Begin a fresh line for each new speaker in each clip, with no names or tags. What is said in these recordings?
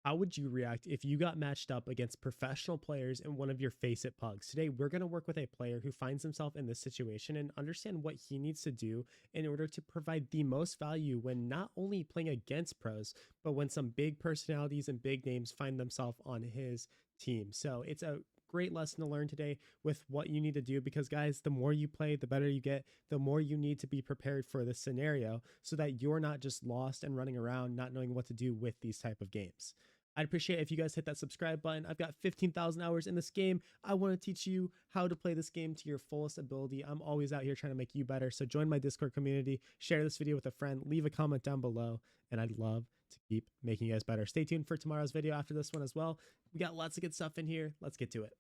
How would you react if you got matched up against professional players in one of your Face It pugs? Today, we're going to work with a player who finds himself in this situation and understand what he needs to do in order to provide the most value when not only playing against pros, but when some big personalities and big names find themselves on his team. So it's a great lesson to learn today with what you need to do because, guys, the more you play, the better you get, the more you need to be prepared for this scenario so that you're not just lost and running around not knowing what to do with these type of games. I'd appreciate if you guys hit that subscribe button. I've got 15,000 hours in this game. I want to teach you how to play this game to your fullest ability. I'm always out here trying to make you better. So join my Discord community, share this video with a friend, leave a comment down below, and I'd love to keep making you guys better. Stay tuned for tomorrow's video after this one as well. We got lots of good stuff in here. Let's get to it.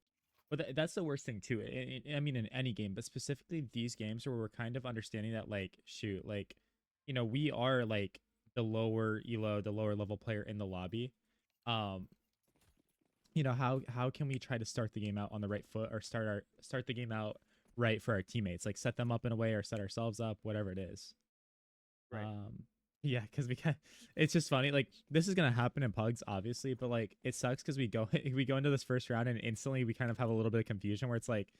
But that's the worst thing too. I mean, in any game, but specifically these games where we're kind of understanding that, like, shoot, like, we are like the lower elo, the lower level player in the lobby. um how can we try to start the game out on the right foot, or start the game out right for our teammates, like set them up in a way or set ourselves up, whatever it is.
Right.
Yeah, because we can. It's just funny, like, this is gonna happen in pugs obviously, but like it sucks because we go we go into this first round and instantly we kind of have a little bit of confusion where it's like,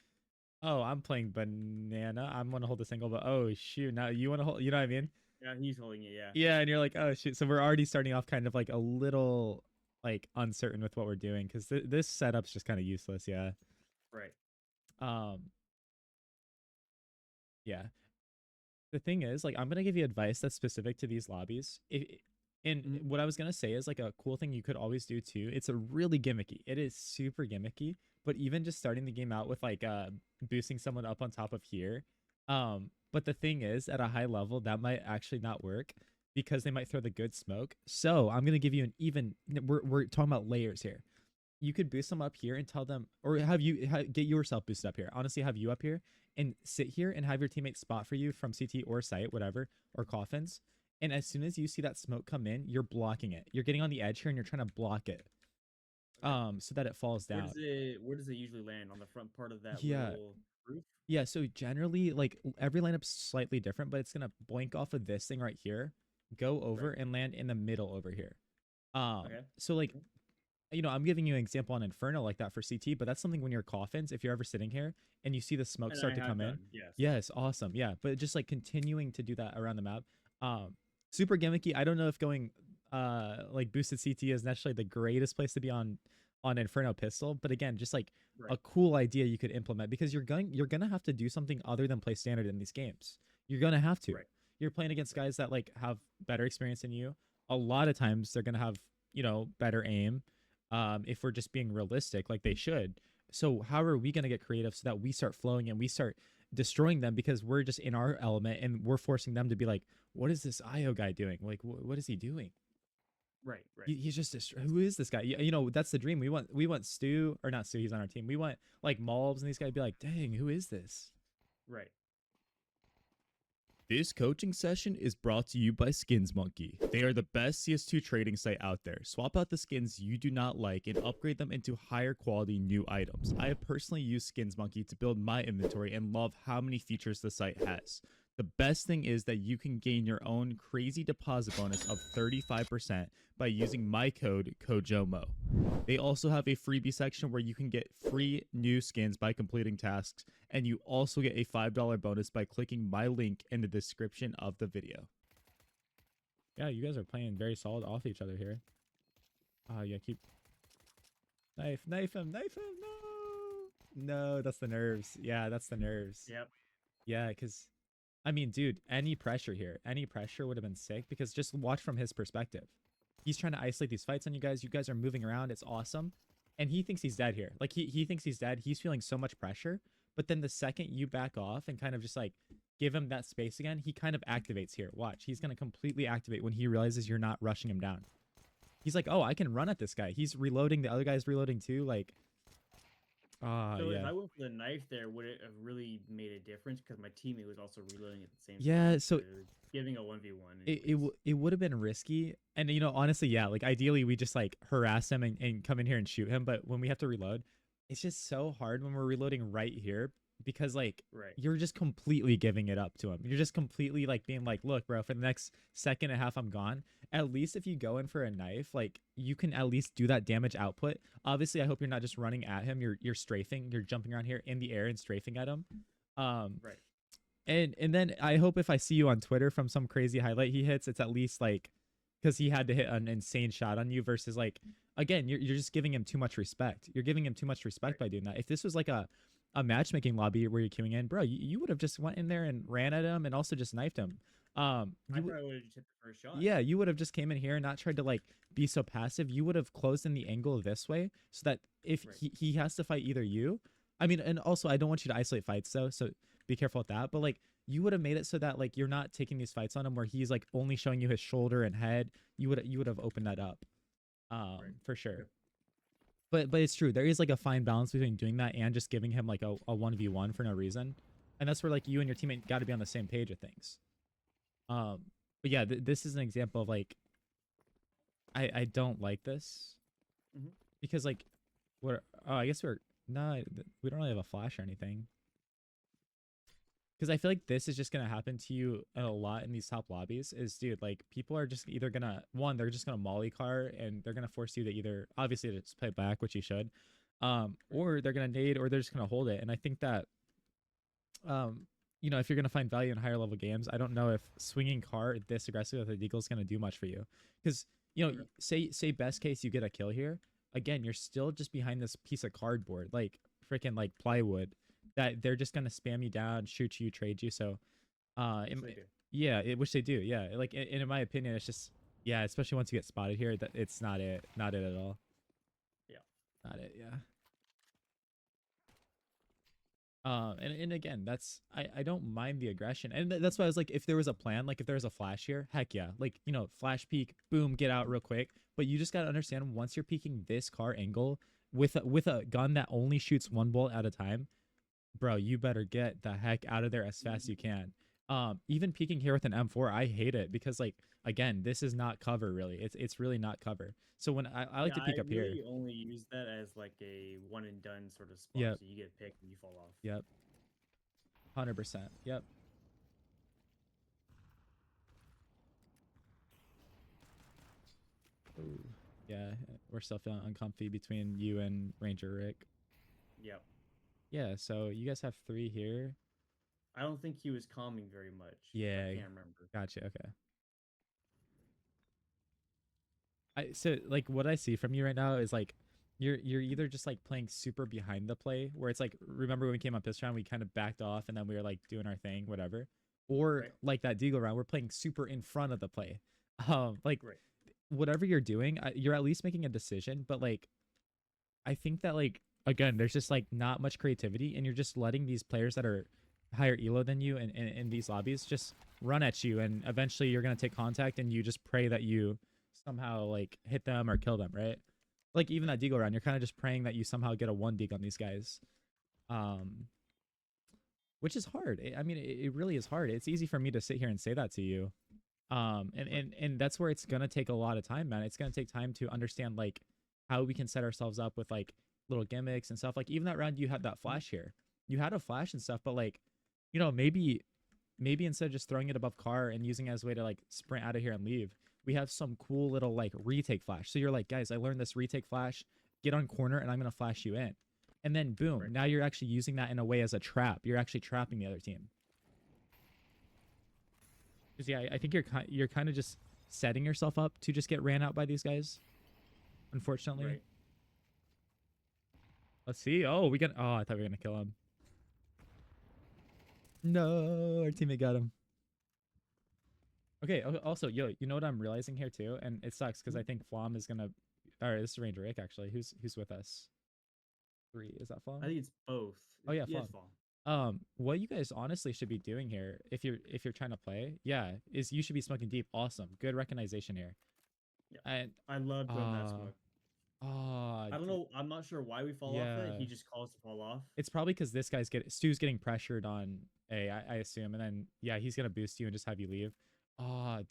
oh, I'm playing banana, I'm gonna hold the single, but oh shoot, now you want to hold, you know what I mean?
Yeah, he's holding it. Yeah.
Yeah, and you're like, oh shoot. So we're already starting off kind of like a little like uncertain with what we're doing because this setup's just kind of useless. Yeah.
Right.
Um. Yeah. The thing is, like, I'm gonna give you advice that's specific to these lobbies. And what I was gonna say is like a cool thing you could always do too. It's a really gimmicky. It is super gimmicky. But even just starting the game out with like boosting someone up on top of here. But the thing is, at a high level, that might actually not work because they might throw the good smoke. So I'm gonna give you an even. We're talking about layers here. You could boost them up here and tell them, or get yourself boosted up here. Honestly, have you up here and sit here and have your teammates spot for you from CT or site, whatever, or coffins. And as soon as you see that smoke come in, you're blocking it. You're getting on the edge here and you're trying to block it. So that it falls down.
Where does it usually land? On the front part of that
Yeah.
little roof?
Yeah, so generally, like, every lineup's slightly different, but it's gonna boink off of this thing right here, go over and land in the middle over here.
Okay.
So like, I'm giving you an example on Inferno like that for CT, but that's something when you're coffins, if you're ever sitting here and you see the smoke
And
start
I
to
have
come in.
done, yes.
Yes, awesome. Yeah, but just like continuing to do that around the map. Super gimmicky. I don't know if going like boosted CT is naturally the greatest place to be on Inferno pistol, but again, just like
Right.
a cool idea you could implement because you're gonna have to do something other than play standard in these games. You're gonna have to.
Right.
You're playing against guys that like have better experience than you. A lot of times they're gonna have, better aim. If we're just being realistic, like they should. So how are we gonna get creative so that we start flowing and we start destroying them because we're just in our element and we're forcing them to be like, what is this IO guy doing? Like, what is he doing?
Right. Right.
He's just who is this guy? That's the dream. We want Stu, or not Stu. He's on our team. We want like Malbs and these guys be like, dang, who is this?
Right.
This coaching session is brought to you by Skins Monkey. They are the best CS2 trading site out there. Swap out the skins you do not like and upgrade them into higher quality new items. I have personally used Skins Monkey to build my inventory and love how many features the site has. The best thing is that you can gain your own crazy deposit bonus of 35% by using my code KOJOMO. They also have a freebie section where you can get free new skins by completing tasks, and you also get a $5 bonus by clicking my link in the description of the video.
Yeah, you guys are playing very solid off each other here. Yeah, keep knife him, no, that's the nerves. Yeah, that's the nerves.
Yep.
Yeah, because I mean, dude, any pressure here, any pressure would have been sick because just watch from his perspective. He's trying to isolate these fights on you guys. You guys are moving around. It's awesome. And he thinks he's dead here. Like, he thinks he's dead. He's feeling so much pressure. But then the second you back off and kind of just, like, give him that space again, he kind of activates here. Watch. He's going to completely activate when he realizes you're not rushing him down. He's like, oh, I can run at this guy. He's reloading. The other guy's reloading too. Like,
So if
yeah.
I went for the knife there, would it have really made a difference? Because my teammate was also reloading at the same time.
Yeah, so
giving a 1v1.
it would have been risky. And, honestly, yeah, like, ideally, we just, like, harass him and come in here and shoot him. But when we have to reload, it's just so hard when we're reloading right here because like
Right.
you're just completely giving it up to him. You're just completely like being like, look, bro, for the next second and a half, I'm gone. At least if you go in for a knife, like you can at least do that damage output. Obviously, I hope you're not just running at him. You're strafing. You're jumping around here in the air and strafing at him.
Right.
And then I hope if I see you on Twitter from some crazy highlight he hits, it's at least like because he had to hit an insane shot on you versus like again, you're just giving him too much respect. You're giving him too much respect by doing that. If this was like a matchmaking lobby where you're queuing in, bro, you would have just went in there and ran at him and also just knifed him.
I
You would,
probably would have just hit the first shot.
yeah, you would have just came in here and not tried to like be so passive. You would have closed in the angle this way so that if
Right.
he has to fight either you, I mean, and also I don't want you to isolate fights though, so be careful with that. But like you would have made it so that like you're not taking these fights on him where he's like only showing you his shoulder and head. You would have opened that up, for sure.
Okay.
But it's true. There is like a fine balance between doing that and just giving him like a 1v1 for no reason. And that's where like you and your teammate got to be on the same page of things. But yeah, this is an example of like I don't like this
Mhm.
because like I guess we don't really have a flash or anything. Because I feel like this is just gonna happen to you a lot in these top lobbies. Is dude, like people are just either gonna they're just gonna molly car and they're gonna force you to either obviously to just play back, which you should, or they're gonna nade or they're just gonna hold it. And I think that, if you're gonna find value in higher level games, I don't know if swinging car this aggressive with a deagle is gonna do much for you. Because say best case you get a kill here, again you're still just behind this piece of cardboard, like freaking like plywood, that they're just gonna spam you down, shoot you, trade you. So,
Yes, they do.
yeah, which they do. Yeah, like and in my opinion, it's just especially once you get spotted here, that it's not it at all.
Yeah.
Not it. Yeah. And again, that's I don't mind the aggression, and that's why I was like, if there was a plan, like if there was a flash here, heck yeah, like flash peek, boom, get out real quick. But you just gotta understand, once you're peeking this car angle with a gun that only shoots one bullet at a time, bro, you better get the heck out of there as fast as you can. Even peeking here with an M4, I hate it because like again, this is not cover really. It's really not cover. So when I like to peek
I
up here.
really only use that as like a one and done sort of spot.
Yep.
So you get picked and you fall off.
Yep. 100%. Yep. Ooh. Yeah, we're still feeling uncomfy between you and Ranger Rick.
Yep.
Yeah, so you guys have 3 here.
I don't think he was calming very much.
Yeah.
I can't remember.
Gotcha. Okay. So like what I see from you right now is like you're either just like playing super behind the play, where it's like, remember when we came up this round, we kind of backed off and then we were like doing our thing, whatever. Or
Right.
like that Deagle round, we're playing super in front of the play. Like
Right.
whatever you're doing, you're at least making a decision. But like, I think that like again, there's just like not much creativity, and you're just letting these players that are higher elo than you and in these lobbies just run at you, and eventually you're gonna take contact, and you just pray that you somehow like hit them or kill them, right? Like even that Deagle round, you're kind of just praying that you somehow get a 1 dig on these guys, which is hard. I mean, it really is hard. It's easy for me to sit here and say that to you, and that's where it's gonna take a lot of time, man. It's gonna take time to understand like how we can set ourselves up with like little gimmicks and stuff. Like even that round, you had that flash here. You had a flash and stuff, but like, maybe instead of just throwing it above car and using it as a way to like sprint out of here and leave, we have some cool little like retake flash. So you're like, guys, I learned this retake flash, get on corner and I'm going to flash you in. And then boom,
Right.
now you're actually using that in a way as a trap. You're actually trapping the other team. Cause yeah, I think you're kind of just setting yourself up to just get ran out by these guys. Unfortunately.
Right.
Let's see. Oh, I thought we were going to kill him. No, our teammate got him. Okay, also, yo, you know what I'm realizing here too? And it sucks because I think Flom is gonna. All right, this is Ranger Rick actually. Who's with us? 3, is that Flom?
I think it's both.
Oh, yeah,
it's
Fawn.
Fawn.
What you guys honestly should be doing here, if you're trying to play, is you should be smoking deep. Awesome, good recognition here.
Yeah.
And
I love doing that smoke. I don't know. I'm not sure why we fall off it.
Yeah.
He just calls to fall off.
it's probably because this guy's Stu's getting pressured on A, I assume, and then he's gonna boost you and just have you leave.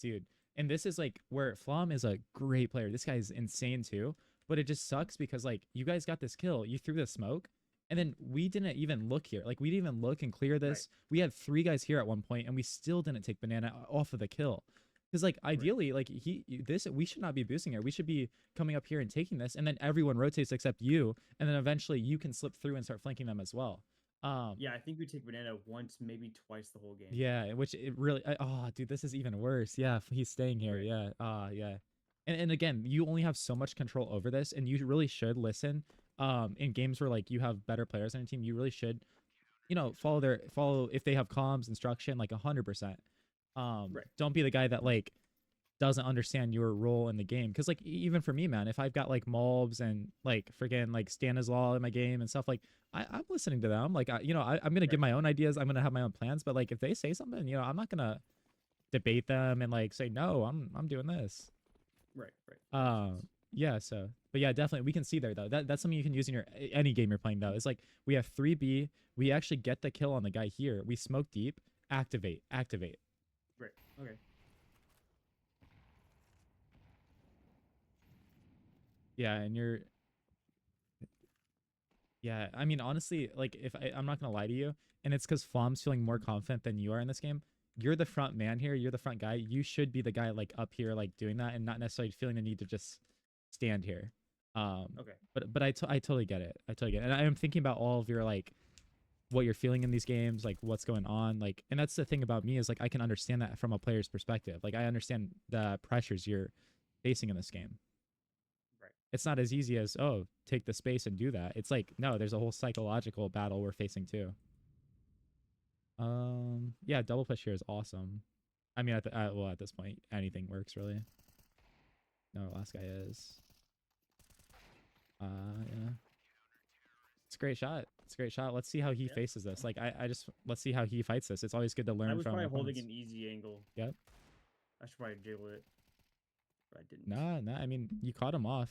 Dude. And this is like where Flom is a great player. This guy is insane too. But it just sucks because like you guys got this kill. You threw the smoke And then we didn't even look here. Like, we didn't even look and clear this. We had 3 guys here at one point, and we still didn't take banana off of the kill. Because, like, ideally, like, we should not be boosting here. We should be coming up here and taking this, and then everyone rotates except you, and then eventually you can slip through and start flanking them as well.
Yeah, I think we take banana once, maybe twice the whole game.
Yeah, which it really, oh, dude, this is even worse. Yeah, he's staying here.
Right.
Yeah, yeah. And again, you only have so much control over this, and you really should listen. In games where like you have better players on your team, you really should, follow if they have comms instruction like 100%.
Right.
Don't be the guy that like doesn't understand your role in the game. Because like even for me, man, if I've got like mobs and like freaking like Stanislaw in my game and stuff, like I'm listening to them. Like I'm gonna give my own ideas. I'm gonna have my own plans. But like if they say something, I'm not gonna debate them and like say no. I'm doing this.
Right.
Yeah, but yeah, definitely we can see there though. That's something you can use in your any game you're playing though. It's like we have 3B, we actually get the kill on the guy here. We smoke deep, activate.
Right. Okay.
Yeah, and I mean honestly, like if I'm not gonna lie to you, and it's because Flom's feeling more confident than you are in this game. You're the front man here, you're the front guy. You should be the guy like up here like doing that and not necessarily feeling the need to just stand here.
Okay.
But I totally get it. I totally get it. And I am thinking about all of your like what you're feeling in these games, like what's going on, like, and that's the thing about me is like I can understand that from a player's perspective. Like I understand the pressures you're facing in this game.
Right.
It's not as easy as take the space and do that. It's like no, there's a whole psychological battle we're facing too. Yeah, double push here is awesome. I mean, at this point, anything works really. No, last guy is. Yeah. It's a great shot. It's a great shot. Let's see how he faces this. Like, let's see how he fights this. It's always good to learn
I was
from
probably holding
opponents.
an easy angle.
Yep.
I should probably jiggle it, but I didn't.
Nah. I mean, you caught him off.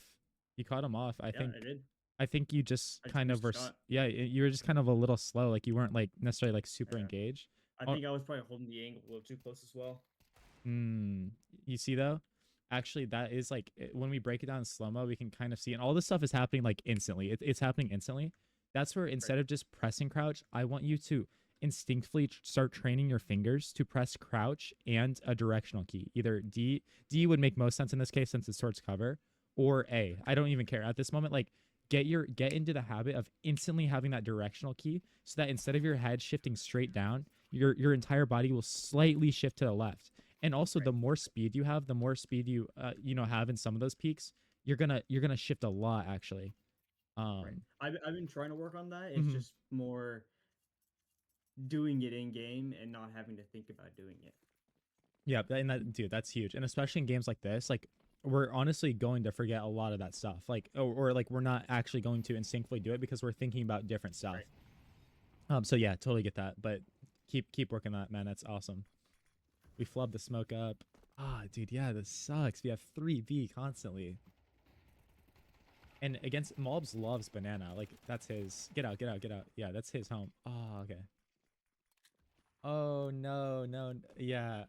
I think.
I did.
I think you just
I just
kind of
missed
were.
the shot.
Yeah, you were just kind of a little slow. Like you weren't like necessarily like super
Yeah.
engaged.
I think I was probably holding the angle a little too close as well.
You see though, actually that is like when we break it down in slow mo, we can kind of see, and all this stuff is happening like instantly. It's happening instantly. That's where instead of just pressing crouch, I want you to instinctively start training your fingers to press crouch and a directional key. Either D would make most sense in this case since it's towards cover, or A. I don't even care at this moment. Like get into the habit of instantly having that directional key so that instead of your head shifting straight down, your entire body will slightly shift to the left. And also the more speed you have, the more speed you have in some of those peaks, you're gonna shift a lot actually.
Right. I've been trying to work on that. It's just more doing it in game and not having to think about doing it.
Yeah, and dude, that's huge. And especially in games like this, like we're honestly going to forget a lot of that stuff. Like or like we're not actually going to instinctively do it because we're thinking about different stuff.
Right.
So yeah, totally get that. But keep working that, man. That's awesome. We flubbed the smoke up. Dude, yeah, this sucks. We have 3B constantly. And against Mobs loves banana. Like that's his. Get out. Yeah, that's his home. Oh, okay. Oh no. Yeah.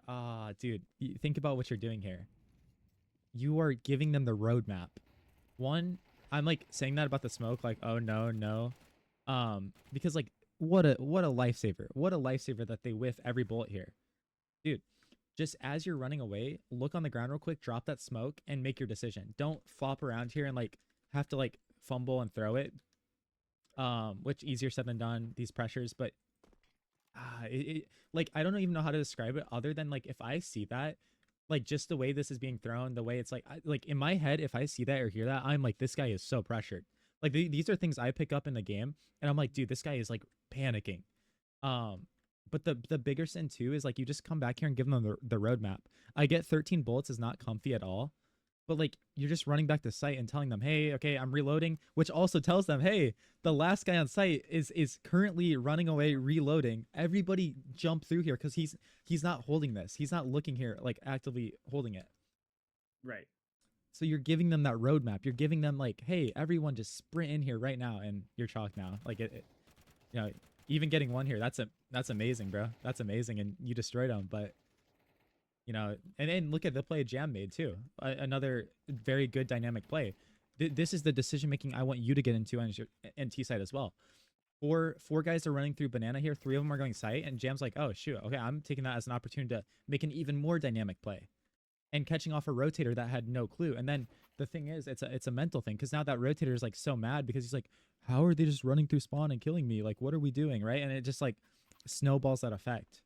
Dude, think about what you're doing here. You are giving them the roadmap. One, I'm like saying that about the smoke, like, oh no. Because like what a lifesaver. What a lifesaver that they whiff every bullet here. Dude, just as you're running away, look on the ground real quick, drop that smoke, and make your decision. Don't flop around here and like have to like fumble and throw it. Which easier said than done, these pressures, but like I don't even know how to describe it other than like if I see that, like just the way this is being thrown, the way it's like like in my head, if I see that or hear that, I'm like, this guy is so pressured. Like these are things I pick up in the game, and I'm like, dude, this guy is like panicking. But the bigger sin too is like you just come back here and give them the roadmap. I get 13 bullets is not comfy at all, but like you're just running back to site and telling them, hey, okay, I'm reloading, which also tells them, hey, the last guy on site is currently running away, reloading. Everybody jump through here because he's not holding this. He's not looking here like actively holding it.
Right.
So you're giving them that roadmap. You're giving them like, hey, everyone just sprint in here right now, and you're chalk now. Like even getting one here, that's amazing, bro. That's amazing, and you destroyed them. But and then look at the play Jam made too. Another very good dynamic play. This is the decision making I want you to get into on your NT side as well. Four guys are running through banana here. 3 of them are going sight, and Jam's like, oh shoot, okay, I'm taking that as an opportunity to make an even more dynamic play, and catching off a rotator that had no clue. And then the thing is, it's a mental thing, because now that rotator is like so mad because he's like, how are they just running through spawn and killing me? Like, what are we doing, right? And it just like snowballs that effect.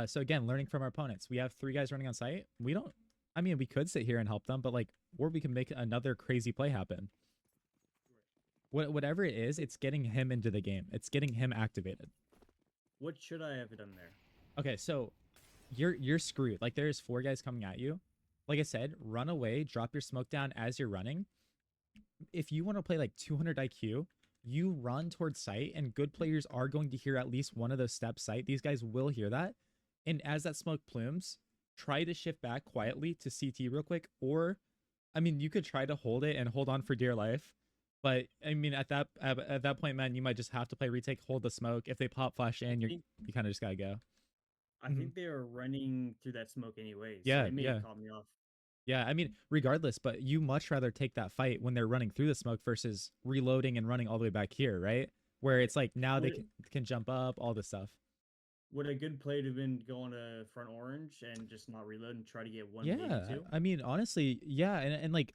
So again, learning from our opponents. We have 3 guys running on site. We don't. I mean, we could sit here and help them, but like, or we can make another crazy play happen. Whatever it is, it's getting him into the game. It's getting him activated.
What should I have done there?
Okay, so you're screwed. Like, there's 4 guys coming at you. Like I said, run away, drop your smoke down as you're running. If you want to play like 200 IQ, you run towards sight, and good players are going to hear at least one of those steps sight. These guys will hear that. And as that smoke plumes, try to shift back quietly to CT real quick. Or, I mean, you could try to hold it and hold on for dear life. But I mean, at that point, man, you might just have to play retake, hold the smoke. If they pop flash in, you kind of just gotta go.
I think they were running through that smoke anyways.
Yeah,
so it may
yeah.
have caught me off.
Yeah, I mean, regardless, but you much rather take that fight when they're running through the smoke versus reloading and running all the way back here, right? Where it's like now they can jump up, all this stuff.
Would a good play have been going to front orange and just not reload and try to get one?
Yeah,
two?
I mean, honestly, yeah, and like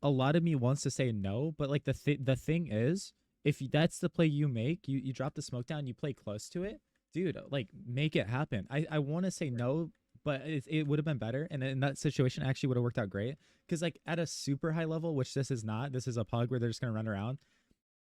a lot of me wants to say no, but like the thing is, if that's the play you make, you drop the smoke down, you play close to it, dude, like make it happen. I want to say no, but it would have been better, and in that situation actually would have worked out great, because like at a super high level, which this is not, this is a pug where they're just gonna run around,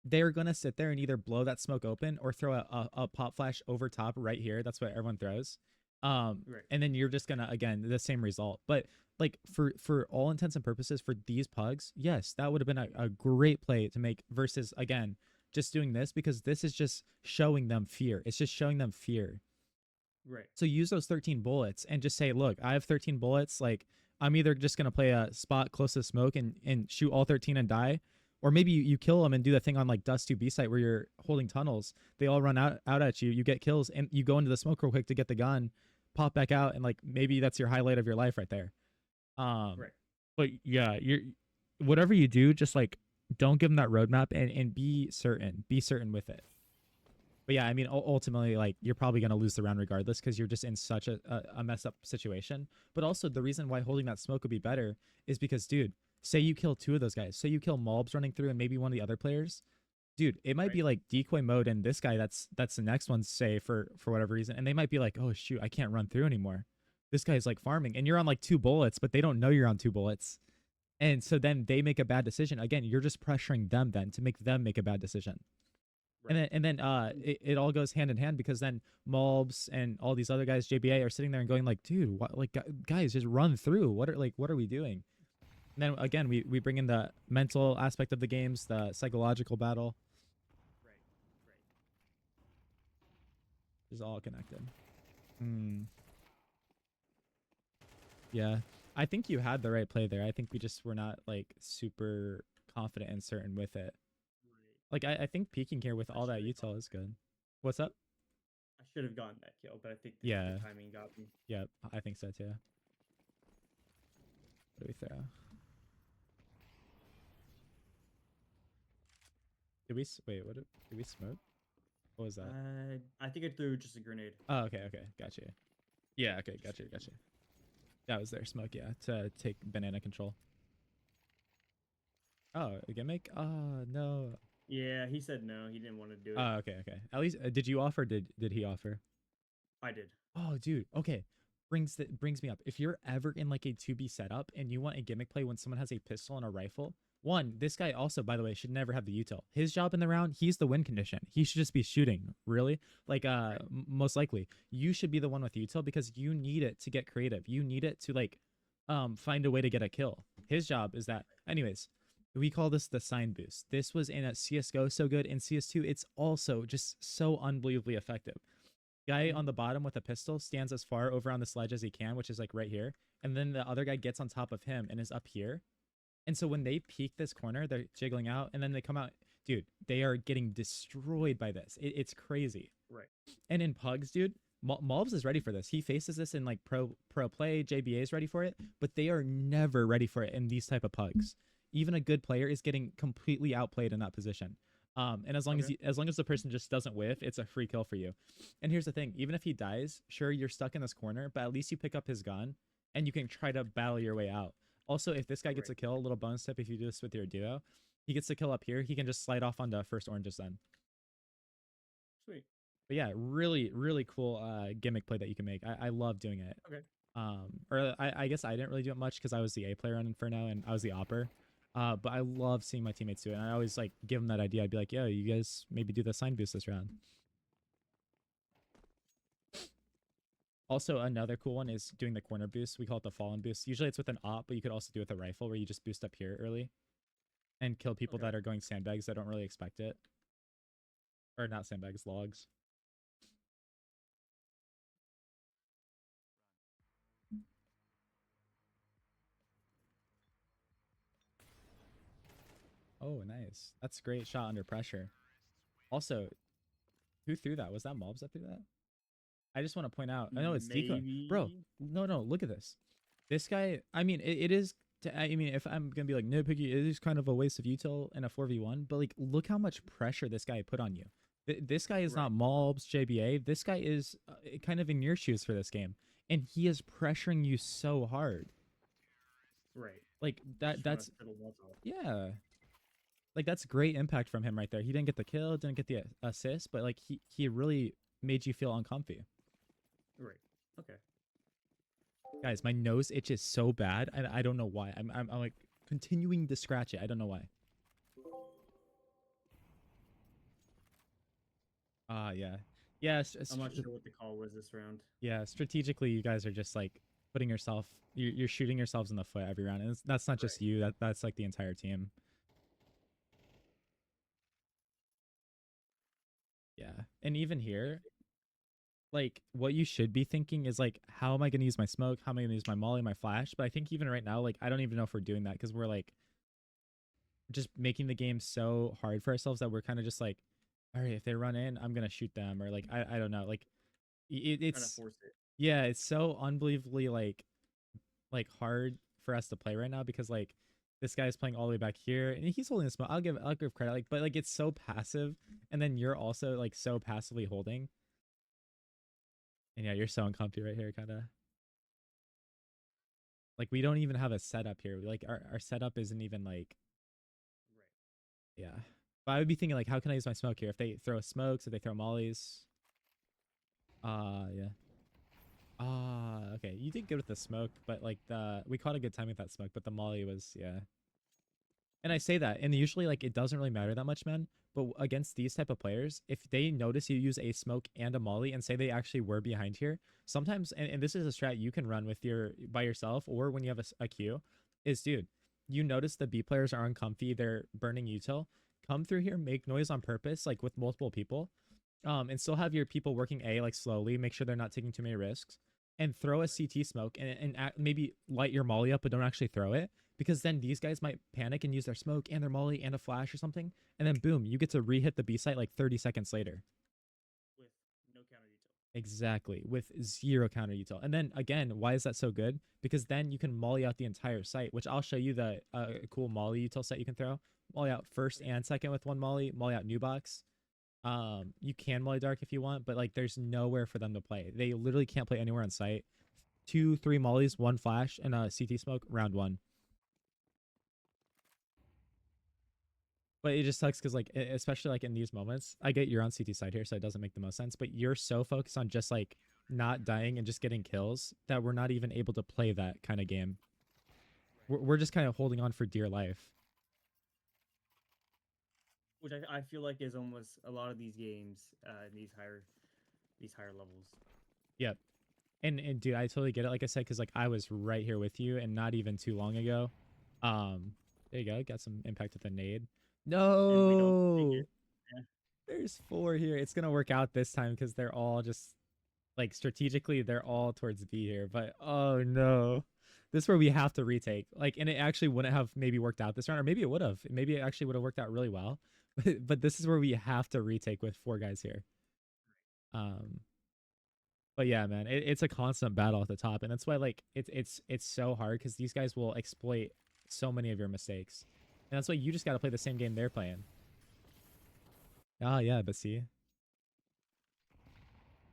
they're gonna sit there and either blow that smoke open or throw a pop flash over top right here. That's what everyone throws. And then you're just gonna, again, the same result. But like for all intents and purposes for these pugs, yes, that would have been a great play to make versus, again, just doing this, because this is just showing them fear. It's just showing them fear.
Right.
So use those 13 bullets and just say, look, I have 13 bullets. Like, I'm either just gonna play a spot close to smoke and shoot all 13 and die, or maybe you kill them and do the thing on like Dust 2B site where you're holding tunnels. They all run out at you. You get kills and you go into the smoke real quick to get the gun, pop back out, and like maybe that's your highlight of your life right there.
Right.
But yeah, you're whatever you do, just like don't give them that roadmap and be certain with it. But yeah, I mean, ultimately, like, you're probably going to lose the round regardless, because you're just in such a messed up situation. But also the reason why holding that smoke would be better is because, dude, say you kill 2 of those guys, say you kill Malbs running through and maybe one of the other players, dude, it might be like decoy mode, and this guy that's the next one, say, for whatever reason, and they might be like, oh shoot, I can't run through anymore. This guy's like farming, and you're on like 2 bullets, but they don't know you're on 2 bullets. And so then they make a bad decision. Again, you're just pressuring them then to make them make a bad decision. Right. And then it all goes hand in hand, because then Malbs and all these other guys, JBA, are sitting there and going like, dude, what, like, guys, just run through. What are we doing? And then again, we bring in the mental aspect of the games, the psychological battle.
Right.
It's all connected. Yeah, I think you had the right play there. I think we just were not like super confident and certain with it. Like, I think peeking here with all that util is good. What's up?
I should have gotten that kill, but I think
the
timing got me.
Yeah, I think so too. What do we throw? Wait, what did we smoke? What was that?
I think I threw just a grenade.
Oh, okay, gotcha. Yeah, okay, gotcha. That was their smoke, yeah, to take banana control. Oh, a gimmick? Oh, no.
Yeah, he said no. He didn't want to do it.
Oh, okay. At least, did you offer? Did he offer?
I did.
Oh, dude. Okay. Brings me up. If you're ever in like a 2B setup and you want a gimmick play when someone has a pistol and a rifle, one, this guy also, by the way, should never have the util. His job in the round, he's the win condition. He should just be shooting. Really, like most likely, you should be the one with util, because you need it to get creative. You need it to like find a way to get a kill. His job is that. Anyways, we call this the sign boost. This was in a CSGO so good. In CS2, it's also just so unbelievably effective. Guy on the bottom with a pistol stands as far over on this ledge as he can, which is like right here. And then the other guy gets on top of him and is up here. And so when they peek this corner, they're jiggling out, and then they come out. Dude, they are getting destroyed by this. It's crazy.
Right.
And in pugs, dude, Malbs is ready for this. He faces this in like pro play. JBA is ready for it, but they are never ready for it in these type of pugs. Even a good player is getting completely outplayed in that position. And as long as the person just doesn't whiff, it's a free kill for you. And here's the thing: even if he dies, sure, you're stuck in this corner, but at least you pick up his gun and you can try to battle your way out. Also, if this guy gets a kill, a little bonus tip: if you do this with your duo, he gets the kill up here, he can just slide off onto first oranges then.
Sweet.
But yeah, really, really cool gimmick play that you can make. I love doing it.
Okay.
Or I guess I didn't really do it much because I was the A player on Inferno and I was the opper. But I love seeing my teammates do it. And I always like give them that idea. I'd be like, yo, you guys maybe do the sign boost this round. Also, another cool one is doing the corner boost. We call it the fallen boost. Usually it's with an op, but you could also do it with a rifle where you just boost up here early and kill people that are going sandbags that don't really expect it. Or not sandbags, logs. Oh, nice. That's a great shot under pressure. Also, who threw that? Was that Mobs that threw that? I just want to point out. I know it's Decoy. Bro, no, look at this. This guy, I mean, it is, I mean, if I'm going to be like nitpicky, it is kind of a waste of util in a 4v1, but like, look how much pressure this guy put on you. This guy is not Mobs, JBA. This guy is kind of in your shoes for this game. And he is pressuring you so hard.
Right.
Like, that's, yeah. Like, that's great impact from him right there. He didn't get the kill, didn't get the assist, but like, he really made you feel uncomfy.
Right. Okay.
Guys, my nose itches so bad, and I don't know why. I'm like continuing to scratch it. I don't know why. Yeah.
I'm not sure what the call was this round.
Yeah, strategically, you guys are just like putting yourself. You're shooting yourselves in the foot every round, and that's not just you. That's like the entire team. Yeah, and even here, like, what you should be thinking is like, how am I going to use my smoke? How am I going to use my molly, my flash? But I think even right now, like, I don't even know if we're doing that because we're like just making the game so hard for ourselves that we're kind of just like, all right, if they run in, I'm going to shoot them, or like, I don't know, like it's
force it.
Yeah, it's so unbelievably like hard for us to play right now because like this guy's playing all the way back here and he's holding the smoke. I'll give credit, like, but like it's so passive, and then you're also like so passively holding. And yeah, you're so uncomfy right here, kind of. Like, we don't even have a setup here. Like, our setup isn't even, like... Right. Yeah. But I would be thinking, like, how can I use my smoke here? If they throw smokes, if they throw mollies... yeah. Okay. You did good with the smoke, but, like, we caught a good time with that smoke, but the molly was... Yeah. And I say that, and usually, like, it doesn't really matter that much, man. But against these type of players, if they notice you use a smoke and a molly and say they actually were behind here, sometimes, and this is a strat you can run with by yourself or when you have a queue, is, dude, you notice the B players are uncomfy, they're burning util, come through here, make noise on purpose, like with multiple people, and still have your people working A, like slowly, make sure they're not taking too many risks, and throw a CT smoke and maybe light your molly up, but don't actually throw it. Because then these guys might panic and use their smoke and their molly and a flash or something. And then boom, you get to re-hit the B site like 30 seconds later.
With no counter util.
Exactly. With 0 counter util. And then again, why is that so good? Because then you can molly out the entire site, which I'll show you the cool molly util set you can throw. Molly out first and second with one molly. Molly out new box. You can molly dark if you want, but like there's nowhere for them to play. They literally can't play anywhere on site. 2, 3 mollies, 1 flash, and a CT smoke, round 1. But it just sucks because, like, especially like in these moments, I get you're on CT side here, so it doesn't make the most sense. But you're so focused on just like not dying and just getting kills that we're not even able to play that kind of game. We're just kind of holding on for dear life.
Which I feel like is almost a lot of these games, these higher levels.
Yep. And dude, I totally get it. Like I said, because like I was right here with you, and not even too long ago. There you go. Got some impact with the nade. No, there's 4 here. It's gonna work out this time because they're all just like strategically they're all towards B here. But oh no, this is where we have to retake. Like, and it actually wouldn't have maybe worked out this round, or maybe it would have. Maybe it actually would have worked out really well. But this is where we have to retake with 4 guys here. But yeah, man, it's a constant battle at the top, and that's why like it's so hard because these guys will exploit so many of your mistakes. And that's why you just got to play the same game they're playing. Oh yeah, but see,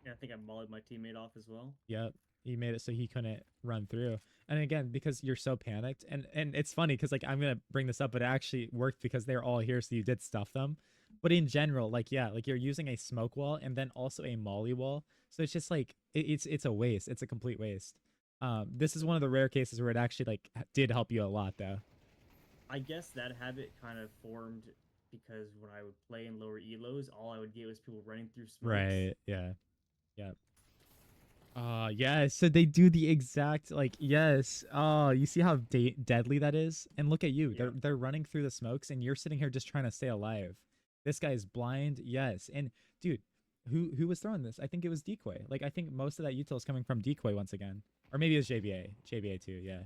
Yeah, I think I mollied my teammate off as well.
yep, he made it so he couldn't run through. And again, because you're so panicked, and it's funny because like I'm gonna bring this up, but it actually worked because they're all here, so you did stuff them. But in general, like yeah, like you're using a smoke wall and then also a molly wall, so it's just like it's a waste. It's a complete waste. This is one of the rare cases where it actually like did help you a lot though.
I guess that habit kind of formed because when I would play in lower elos, all I would get was people running through smokes.
Right. Yeah. Yep. Yeah, so they do the exact like yes. Oh, you see how deadly that is? And look at you.
Yeah.
They're running through the smokes and you're sitting here just trying to stay alive. This guy is blind. Yes. And dude, who was throwing this? I think it was Decoy. Like I think most of that util is coming from Decoy once again. Or maybe it was JBA. JBA too, yeah.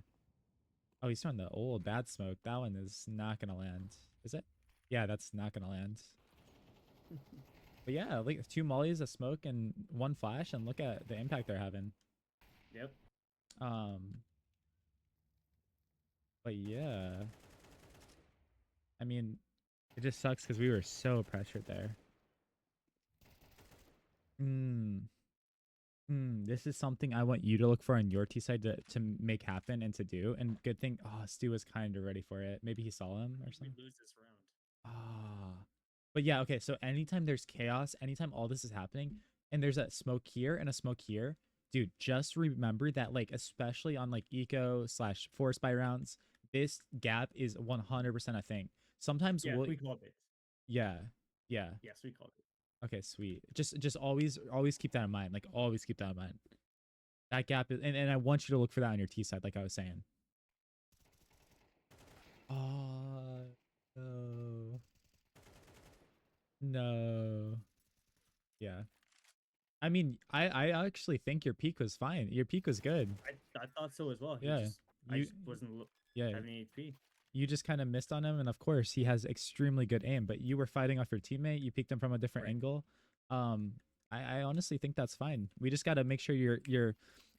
Oh, he's throwing the old bad smoke. That one is not going to land. Is it? Yeah, that's not going to land. But yeah, like 2 mollies, a smoke, and 1 flash, and look at the impact they're having.
Yep.
But yeah, I mean, it just sucks because we were so pressured there. This is something I want you to look for on your T side to make happen and to do. And good thing, oh, Stu was kind of ready for it. Maybe he saw him or something.
We lose this round.
Ah. But yeah, okay. So anytime there's chaos, anytime all this is happening, and there's a smoke here and a smoke here, dude, just remember that, like, especially on like eco slash forest buy rounds, this gap is 100% a thing. Sometimes
Yeah,
we'll,
we called it.
yeah, yeah.
Yes, we called it.
Okay, sweet. Just always keep that in mind. Like always keep that in mind. That gap is, and I want you to look for that on your T side, like I was saying. Oh no. No. Yeah. I mean, I actually think your peak was fine. Your peak was good.
I thought so as well.
Yeah,
I
you-
just wasn't
Yeah.
having any HP.
You just kind of missed on him, and of course he has extremely good aim, but you were fighting off your teammate. You peeked him from a different
Right.
angle. I honestly think that's fine. We just got to make sure you're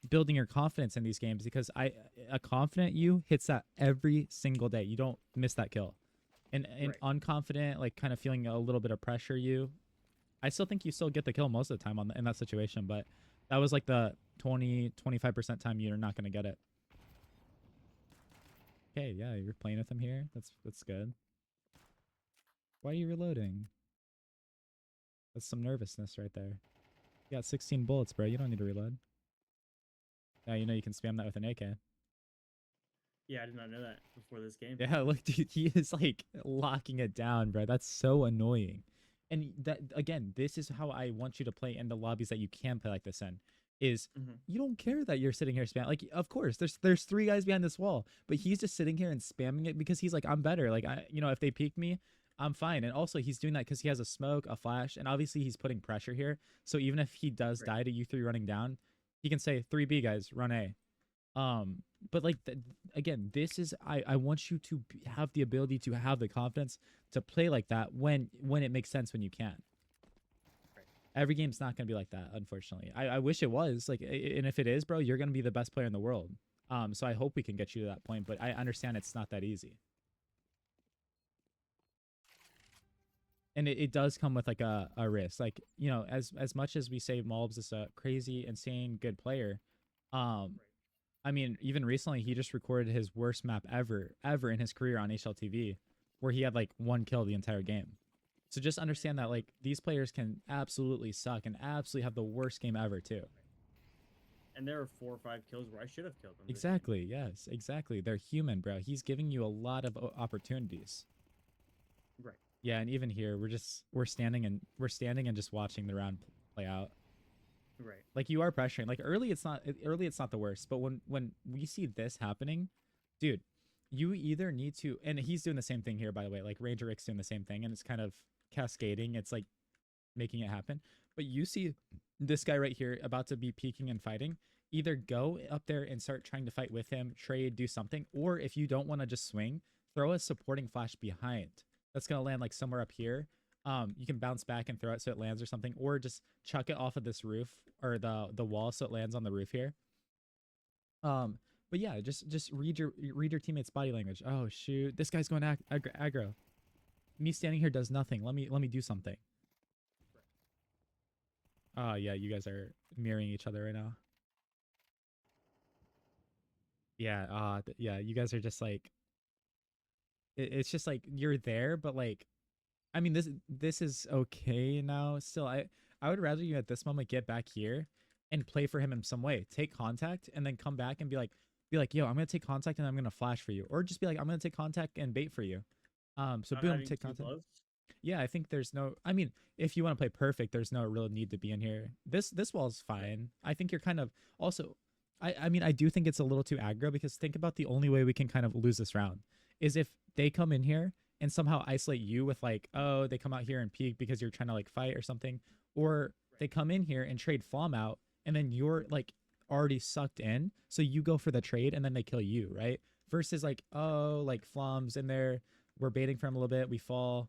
building your confidence in these games because a confident you hits that every single day. You don't miss that kill. And
Right.
unconfident, like kind of feeling a little bit of pressure, I still think you still get the kill most of the time in that situation, but that was like the 20-25% time you're not going to get it. Okay, yeah, you're playing with him here. That's good. Why are you reloading? That's some nervousness right there. You got 16 bullets, bro. You don't need to reload. Now you know you can spam that with an AK.
Yeah, I did not know that before this game.
Yeah, look, dude, he is like locking it down, bro. That's so annoying. And that again, this is how I want you to play in the lobbies that you can play like this in. Is
Mhm.
you don't care that you're sitting here spamming. Like, of course, there's 3 guys behind this wall, but he's just sitting here and spamming it because he's like, I'm better. Like, if they peek me, I'm fine. And also, he's doing that because he has a smoke, a flash, and obviously he's putting pressure here. So even if he does
Right.
die to you 3 running down, he can say 3B guys, run A. But like again, this is I want you to have the ability to have the confidence to play like that when it makes sense when you can.
Right.
Every game's not gonna be like that, unfortunately. I wish it was like, and if it is, bro, you're gonna be the best player in the world. So I hope we can get you to that point, but I understand it's not that easy. And it does come with like a risk. Like, as much as we say Malbs is a crazy, insane, good player,
Right.
I mean, even recently, he just recorded his worst map ever in his career on HLTV, where he had like 1 kill the entire game. So just understand that like these players can absolutely suck and absolutely have the worst game ever too.
And there are 4 or 5 kills where I should have killed them. this game.
Exactly. Yes. Exactly. They're human, bro. He's giving you a lot of opportunities.
Right.
Yeah, and even here, we're standing and just watching the round play out.
Right.
Like you are pressuring. Like early, it's not the worst, but when we see this happening, dude, you either need to, and he's doing the same thing here, by the way. Like Ranger Rick's doing the same thing, and it's kind of cascading. It's like making it happen. But you see this guy right here about to be peeking and fighting. Either go up there and start trying to fight with him, trade, do something, or if you don't want to just swing, throw a supporting flash behind. That's gonna land like somewhere up here. You can bounce back and throw it so it lands or something, or just chuck it off of this roof or the wall so it lands on the roof here. But yeah, just read your teammate's body language. Oh shoot, this guy's going aggro. Me standing here does nothing. Let me do something. Yeah, you guys are mirroring each other right now. Yeah, yeah, you guys are just like it's just like you're there, but like I mean this is okay now. Still, I would rather you at this moment get back here and play for him in some way. Take contact and then come back and be like, yo, I'm gonna take contact and I'm gonna flash for you, or just be like, I'm gonna take contact and bait for you. So
Not
boom,
having
take
too
contact.
close.
Yeah, I think there's no. I mean, if you want to play perfect, there's no real need to be in here. This wall's fine. I think you're kind of also. I mean, I do think it's a little too aggro because think about the only way we can kind of lose this round is if they come in here and somehow isolate you with like, oh, they come out here and peek because you're trying to like fight or something, or they come in here and trade Flom out and then you're like already sucked in, so you go for the trade and then they kill you, right? Versus like, oh, like Flom's in there, we're baiting for him a little bit, we fall.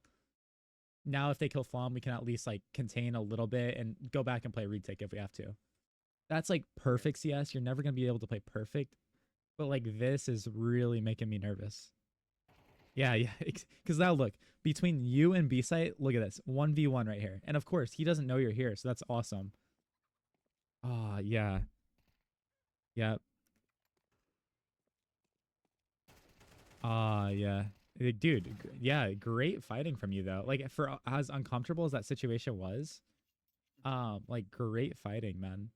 Now if they kill Flom, we can at least like contain a little bit and go back and play retake if we have to. That's like perfect CS. You're never gonna be able to play perfect, but like this is really making me nervous. Yeah, yeah. Because now look, between you and B site, look at this 1v1 right here, and of course he doesn't know you're here, so that's awesome. Ah, yeah, yeah. Yeah. Dude, yeah, great fighting from you though. Like for as uncomfortable as that situation was, like great fighting, man.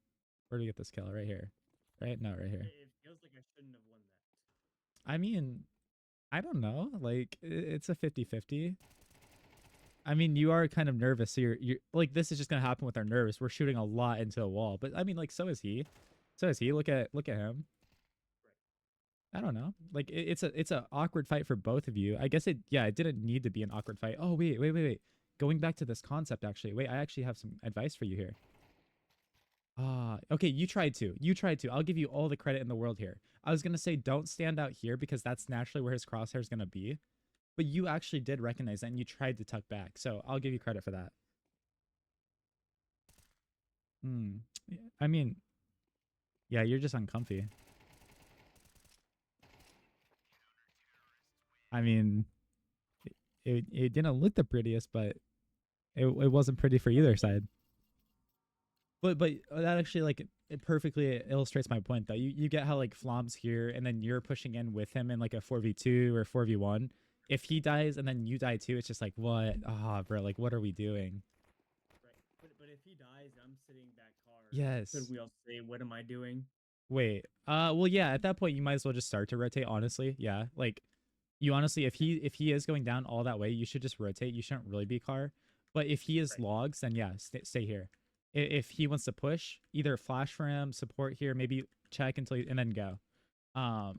Where do we get this kill? Right here. Right? No, right here.
It feels like I shouldn't have won that.
I mean, I don't know. Like it's a 50-50. I mean, you are kind of nervous, so you're like this is just gonna happen with our nerves. We're shooting a lot into a wall, but I mean, like so is he. So is he. Look at him. I don't know. Like it's a awkward fight for both of you. I guess it didn't need to be an awkward fight. Oh wait. Going back to this concept actually. Wait, I actually have some advice for you here. Okay, you tried to. You tried to. I'll give you all the credit in the world here. I was gonna say don't stand out here because that's naturally where his crosshair is gonna be. But you actually did recognize that and you tried to tuck back. So I'll give you credit for that. Yeah, I mean, yeah, you're just uncomfy. I mean, it didn't look the prettiest, but it wasn't pretty for either side. But that actually like it perfectly illustrates my point though. You get how like Flom's here and then you're pushing in with him in like a 4v2 or 4v1. If he dies and then you die too, it's just like what? Ah, bro, like what are we doing?
Right. But if he dies, I'm sitting back car.
Yes.
Could we all say, what am I doing?
Wait. Well yeah, at that point you might as well just start to rotate, honestly. Yeah. Like you honestly if he is going down all that way, you should just rotate. You shouldn't really be car. But if he is
Right.
logs, then yeah, stay here. If he wants to push, either flash for him, support here, maybe check until and then go.
Right.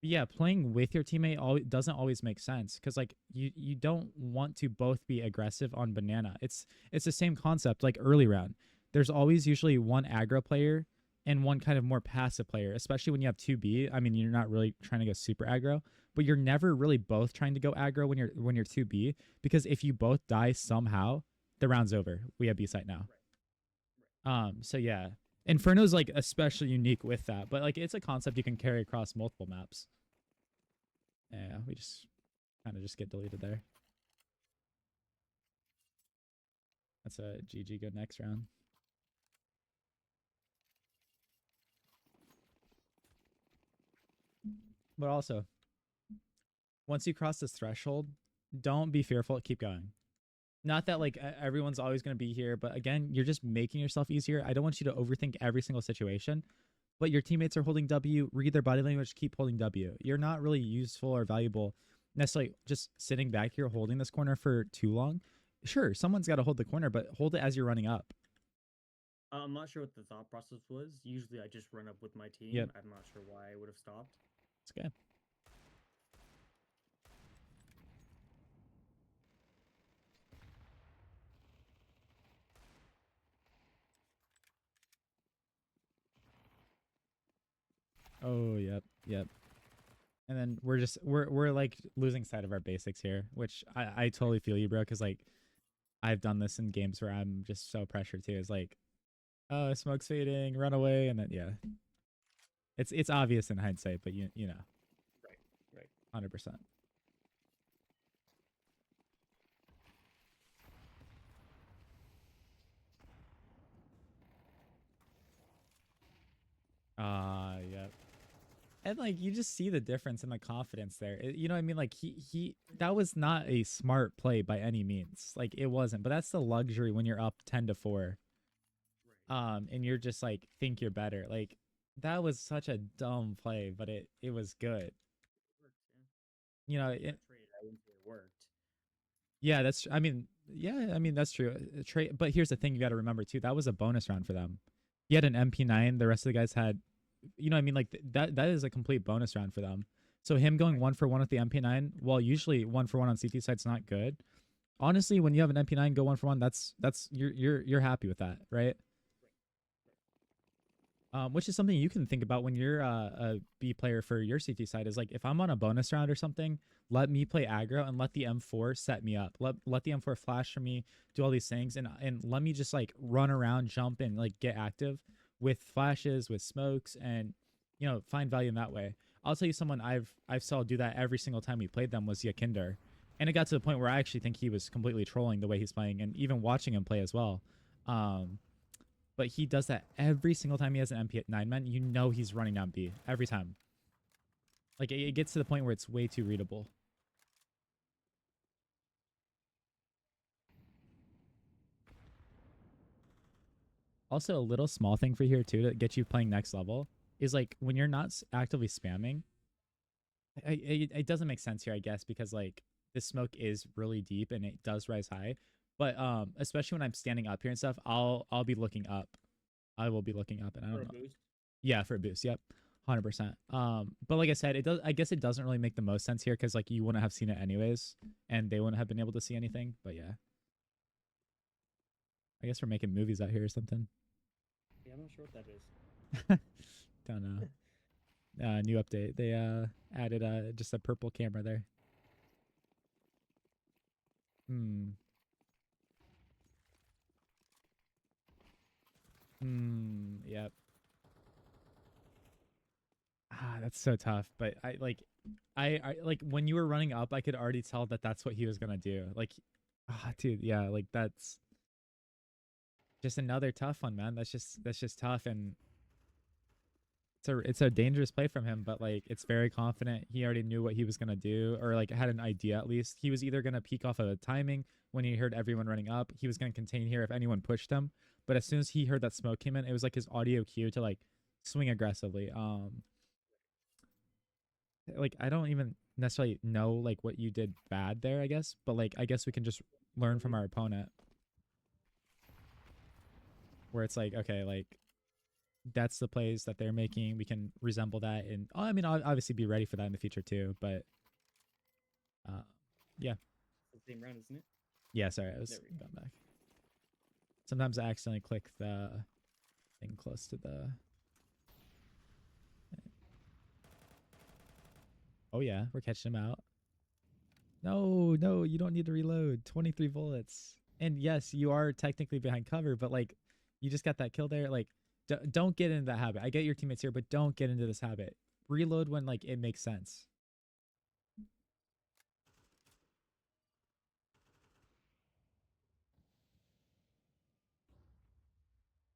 Yeah, playing with your teammate doesn't always make sense because like you don't want to both be aggressive on banana. It's the same concept like early round. There's always usually one aggro player and one kind of more passive player, especially when you have 2B. I mean, you're not really trying to go super aggro, but you're never really both trying to go aggro when you're 2B because if you both die somehow, the round's over. We have B site now. So yeah, Inferno's like especially unique with that, but like it's a concept you can carry across multiple maps. Yeah, we just kind of just get deleted there. That's a GG. Go next round. But also, once you cross this threshold, don't be fearful. Keep going. Not that like everyone's always going to be here, but again, you're just making yourself easier. I don't want you to overthink every single situation, but your teammates are holding W. Read their body language. Keep holding W. You're not really useful or valuable necessarily just sitting back here holding this corner for too long. Sure, someone's got to hold the corner, but hold it as you're running up.
I'm not sure what the thought process was. Usually I just run up with my team.
Yep.
I'm not sure why I would have stopped.
It's good. Oh, yep. And then we're like losing sight of our basics here, which I totally feel you, bro, because like I've done this in games where I'm just so pressured too. It's like, oh, smoke's fading, run away, and then yeah. It's obvious in hindsight, but you know.
Right.
100%. Yep. And like you just see the difference in the confidence there. You know what I mean? Like he that was not a smart play by any means. Like it wasn't. But that's the luxury when you're up 10-4. And you're just like think you're better. Like that was such a dumb play, but it was good.
Worked,
You know,
That trade, I wouldn't say it worked.
yeah, that's I mean, yeah, I mean that's true. But here's the thing you got to remember too. That was a bonus round for them. He had an MP9, the rest of the guys had, you know what I mean, like that is a complete bonus round for them. So him going 1-for-1 with the MP9, well, usually 1-for-1 on CT side's not good. Honestly, when you have an MP9 go 1-for-1, that's you're happy with that, right? Which is something you can think about when you're a B player for your CT side is like, if I'm on a bonus round or something, let me play aggro and let the M4 set me up. Let the M4 flash for me, do all these things, and let me just like run around, jump, and like get active with flashes, with smokes, and you know, find value in that way. I'll tell you someone I've saw do that every single time we played them was Yakinder. And it got to the point where I actually think he was completely trolling the way he's playing and even watching him play as well. But he does that every single time he has an MP9 man. You know he's running down B every time. Like it gets to the point where it's way too readable. Also, a little small thing for here too to get you playing next level is like when you're not actively spamming. It doesn't make sense here, I guess, because like the smoke is really deep and it does rise high. But especially when I'm standing up here and stuff, I'll be looking up. I will be looking up, and I
For
don't
a
know.
boost.
Yeah, for a boost. Yep. 100%. But like I said, it does. I guess it doesn't really make the most sense here because like you wouldn't have seen it anyways, and they wouldn't have been able to see anything. But yeah, I guess we're making movies out here or something.
Yeah, I'm not sure what that is.
Don't know. New update. They added just a purple camera there. Hmm. Hmm. Yep. That's so tough. But I like when you were running up, I could already tell that that's what he was gonna do. Like, dude, yeah, like that's just another tough one, man. That's just tough, and it's a dangerous play from him. But like, it's very confident. He already knew what he was gonna do, or like had an idea at least. He was either gonna peek off of a timing when he heard everyone running up. He was gonna contain here if anyone pushed him. But as soon as he heard that smoke came in, it was like his audio cue to like swing aggressively. Like I don't even necessarily know like what you did bad there, I guess, but like I guess we can just learn from our opponent where it's like, okay, like that's the plays that they're making, we can resemble that, and I mean I'll obviously be ready for that in the future too, but yeah.
It's the same round, isn't it?
Yeah, sorry, I was
There we go.
going back. Sometimes I accidentally click the thing close to the Oh yeah, we're catching him out. No, you don't need to reload. 23 bullets. And yes, you are technically behind cover, but like you just got that kill there. Like don't get into that habit. I get your teammates here, but don't get into this habit. Reload when like it makes sense.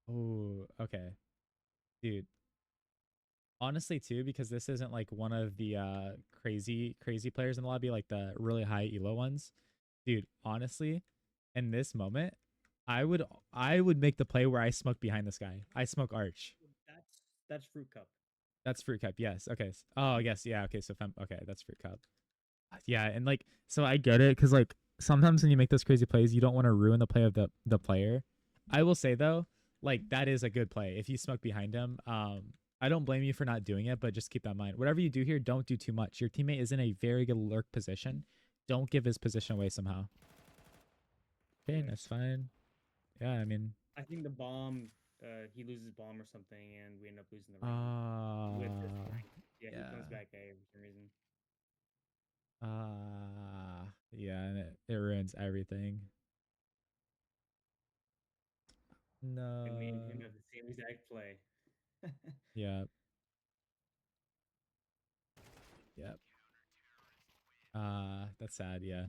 Oh, okay. Dude. Honestly too, because this isn't like one of the crazy players in the lobby, like the really high elo ones. Dude, honestly, in this moment, I would make the play where I smoke behind this guy. I smoke Arch.
That's Fruit Cup.
That's Fruit Cup. Yes. Okay. Oh, yes. Yeah. Okay. So okay, that's Fruit Cup. Yeah, and like so I get it because like sometimes when you make those crazy plays, you don't want to ruin the play of the player. I will say though, like that is a good play. If you smoke behind him, I don't blame you for not doing it, but just keep that in mind. Whatever you do here, don't do too much. Your teammate is in a very good lurk position. Don't give his position away somehow. Okay, that's fine. Yeah, I mean,
I think the bomb, he loses bomb or something, and we end up losing the round with this flank. Yeah, he comes
yeah.
back A for some reason.
Yeah, and it ruins everything. No.
And me and him have the same exact play.
Yeah. Yep. That's sad, yeah.